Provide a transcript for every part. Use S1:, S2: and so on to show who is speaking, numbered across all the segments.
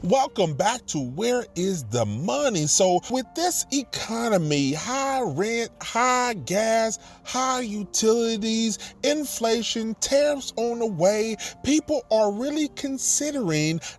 S1: Welcome back to Where is the Money? So with this economy, high rent, high gas, high utilities, inflation, tariffs on the way, people are really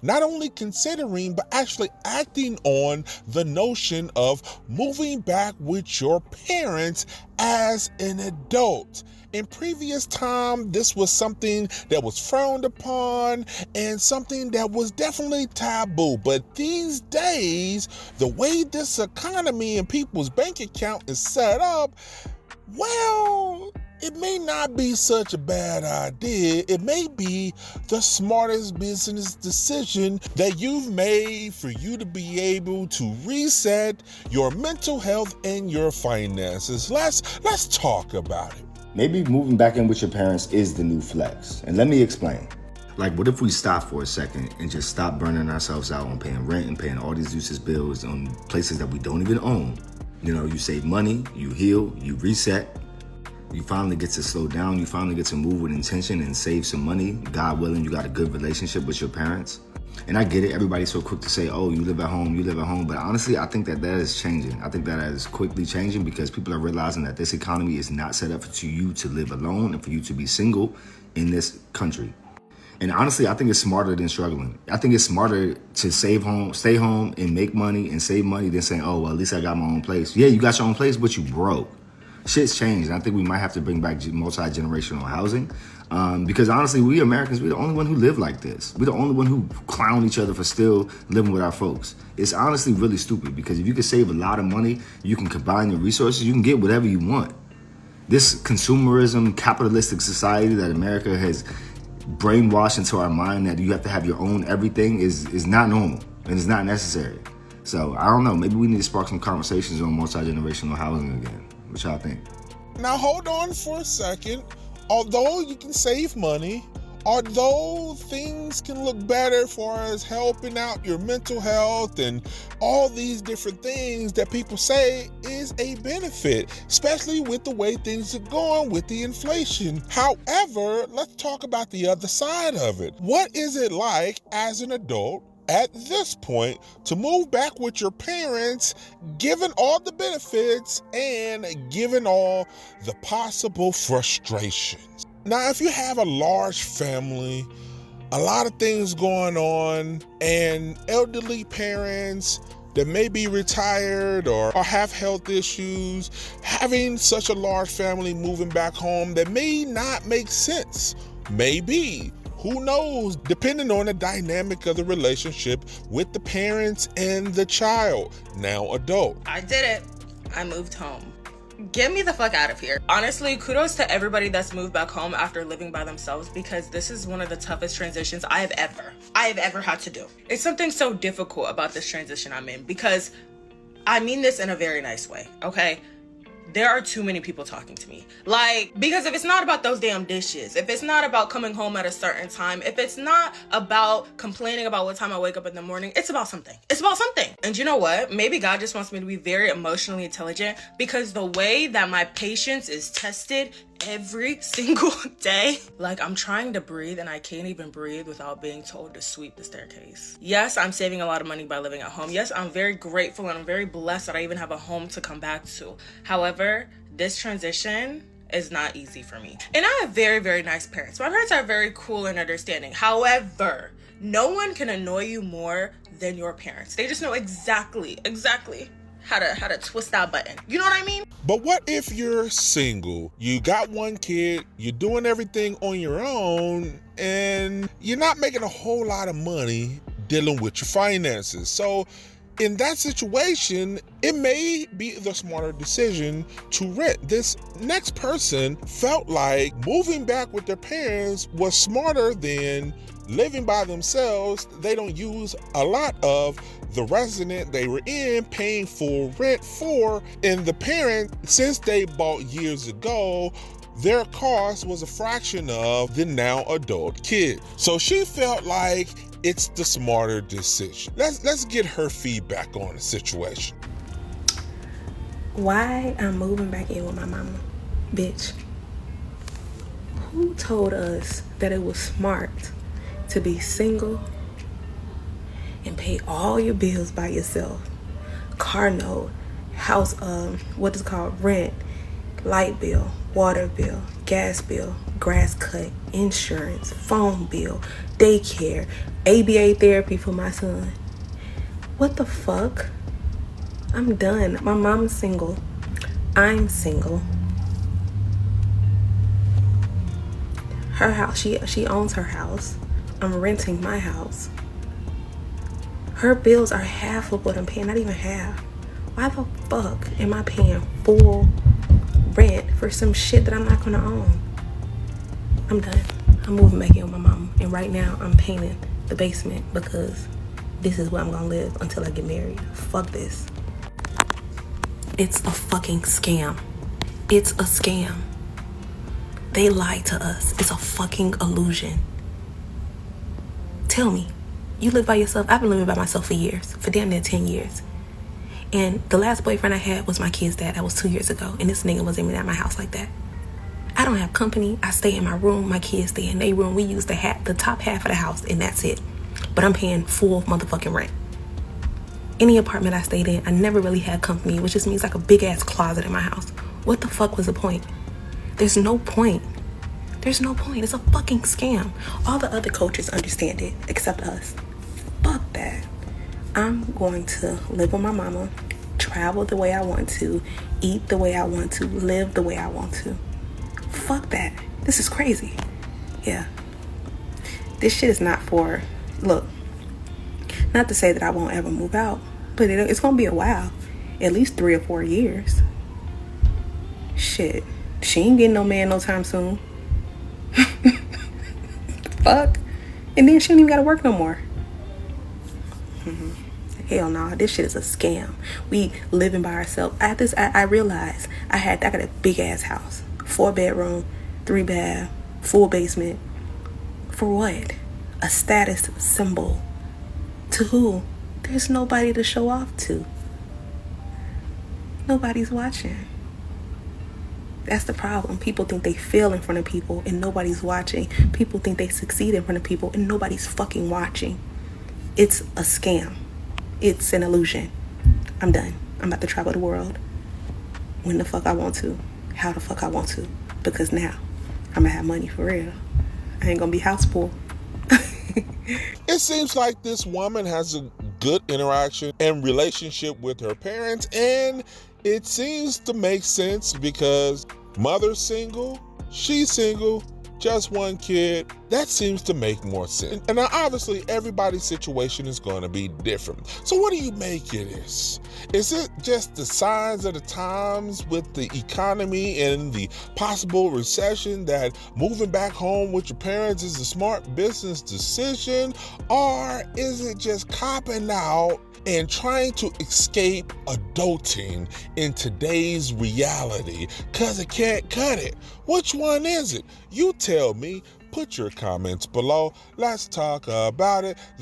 S1: not only considering, but actually acting on the notion of moving back with your parents as an adult. In previous time, this was something that was frowned upon and something that was definitely taboo. But these days, the way this economy and people's bank account is set up, well, it may not be such a bad idea. It may be the smartest business decision that you've made for you to be able to reset your mental health and your finances. Let's talk about it.
S2: Maybe moving back in with your parents is the new flex. And let me explain. Like, what if we stop for a second and just stop burning ourselves out on paying rent and paying all these useless bills on places that we don't even own? You know, you save money, you heal, you reset. You finally get to slow down. You finally get to move with intention and save some money. God willing, you got a good relationship with your parents. And I get it. Everybody's so quick to say, oh, you live at home. But honestly, I think that is changing. I think that is quickly changing because people are realizing that this economy is not set up for you to live alone and for you to be single in this country. And honestly, I think it's smarter than struggling. I think it's smarter to stay home and make money and save money than saying, oh, well, at least I got my own place. Yeah, you got your own place, but you broke. Shit's changed. And I think we might have to bring back multi-generational housing. Because honestly, we Americans, we're the only one who live like this. We're the only one who clown each other for still living with our folks. It's honestly really stupid because if you can save a lot of money, you can combine your resources, you can get whatever you want. This consumerism, capitalistic society that America has brainwashed into our mind that you have to have your own everything is not normal and it's not necessary. So I don't know, maybe we need to spark some conversations on multi-generational housing again. What y'all think?
S1: Now hold on for a second. Although you can save money, although things can look better for us helping out your mental health and all these different things that people say is a benefit, especially with the way things are going with the inflation. However, let's talk about the other side of it. What is it like as an adult at this point to move back with your parents, given all the benefits and given all the possible frustrations? Now, if you have a large family, a lot of things going on, and elderly parents that may be retired or have health issues, having such a large family moving back home, that may not make sense. Maybe. Who knows, depending on the dynamic of the relationship with the parents and the child, now adult.
S3: I did it. I moved home. Get me the fuck out of here. Honestly, kudos to everybody that's moved back home after living by themselves because this is one of the toughest transitions I have ever had to do. It's something so difficult about this transition I'm in because I mean this in a very nice way, okay? There are too many people talking to me. Because if it's not about those damn dishes, if it's not about coming home at a certain time, if it's not about complaining about what time I wake up in the morning, it's about something. It's about something. And you know what? Maybe God just wants me to be very emotionally intelligent because the way that my patience is tested every single day, I'm trying to breathe and I can't even breathe without being told to sweep the staircase. Yes, I'm saving a lot of money by living at home. Yes, I'm very grateful and I'm very blessed that I even have a home to come back to. However, this transition is not easy for me. And I have very, very nice parents. My parents are very cool and understanding. However, no one can annoy you more than your parents. They just know exactly how to twist that button. You know what I mean?
S1: But what if you're single, you got one kid, you're doing everything on your own, and you're not making a whole lot of money dealing with your finances? So in that situation, it may be the smarter decision to rent. This next person felt like moving back with their parents was smarter than living by themselves. They don't use a lot of the resident they were in, paying full rent for, and the parent, since they bought years ago, their cost was a fraction of the now adult kid. So she felt like it's the smarter decision. Let's get her feedback on the situation.
S4: Why I'm moving back in with my mama? Bitch, who told us that it was smart to be single and pay all your bills by yourself. Car note, house, what is it called, rent, light bill, water bill, gas bill, grass cut, insurance, phone bill, daycare, ABA therapy for my son. What the fuck? I'm done. My mom's single. I'm single. Her house, she owns her house. I'm renting my house. Her bills are half of what I'm paying, not even half. Why the fuck am I paying full rent for some shit that I'm not gonna own? I'm done. I'm moving back in with my mom. And right now I'm painting the basement because this is where I'm gonna live until I get married. Fuck this. It's a fucking scam. It's a scam. They lied to us. It's a fucking illusion. Tell me, you live by yourself? I've been living by myself for years, for damn near 10 years. And the last boyfriend I had was my kid's dad. That was 2 years ago. And this nigga wasn't even at my house like that. I don't have company. I stay in my room. My kids stay in their room. We use the top half of the house, and that's it. But I'm paying full motherfucking rent. Any apartment I stayed in, I never really had company, which just means like a big ass closet in my house. What the fuck was the point? There's no point. There's no point. It's a fucking scam. All the other coaches understand it, except us. Fuck that. I'm going to live with my mama, travel the way I want to, eat the way I want to, live the way I want to. Fuck that. This is crazy. Yeah. This shit is not for, look, not to say that I won't ever move out, but it's going to be a while. At least 3 or 4 years. Shit. She ain't getting no man no time soon. Fuck. And then she ain't even gotta work no more. Hell no, this shit is a scam. We living by ourselves. I realized I got a big ass house. 4 bedroom, 3 bath, full basement. For what? A status symbol. To who? There's nobody to show off to. Nobody's watching. That's the problem. People think they fail in front of people and nobody's watching. People think they succeed in front of people and nobody's fucking watching. It's a scam. It's an illusion. I'm done. I'm about to travel the world when the fuck I want to, how the fuck I want to, because now I'm gonna have money for real. I ain't gonna be house poor.
S1: It seems like this woman has a good interaction and relationship with her parents, and it seems to make sense because mother's single, she's single, just 1 kid. That seems to make more sense. And now obviously everybody's situation is going to be different. So what do you make of this? Is it just the signs of the times with the economy and the possible recession that moving back home with your parents is a smart business decision? Or is it just copping out and trying to escape adulting in today's reality because it can't cut it? Which one is it? You tell me. Put your comments below. Let's talk about it.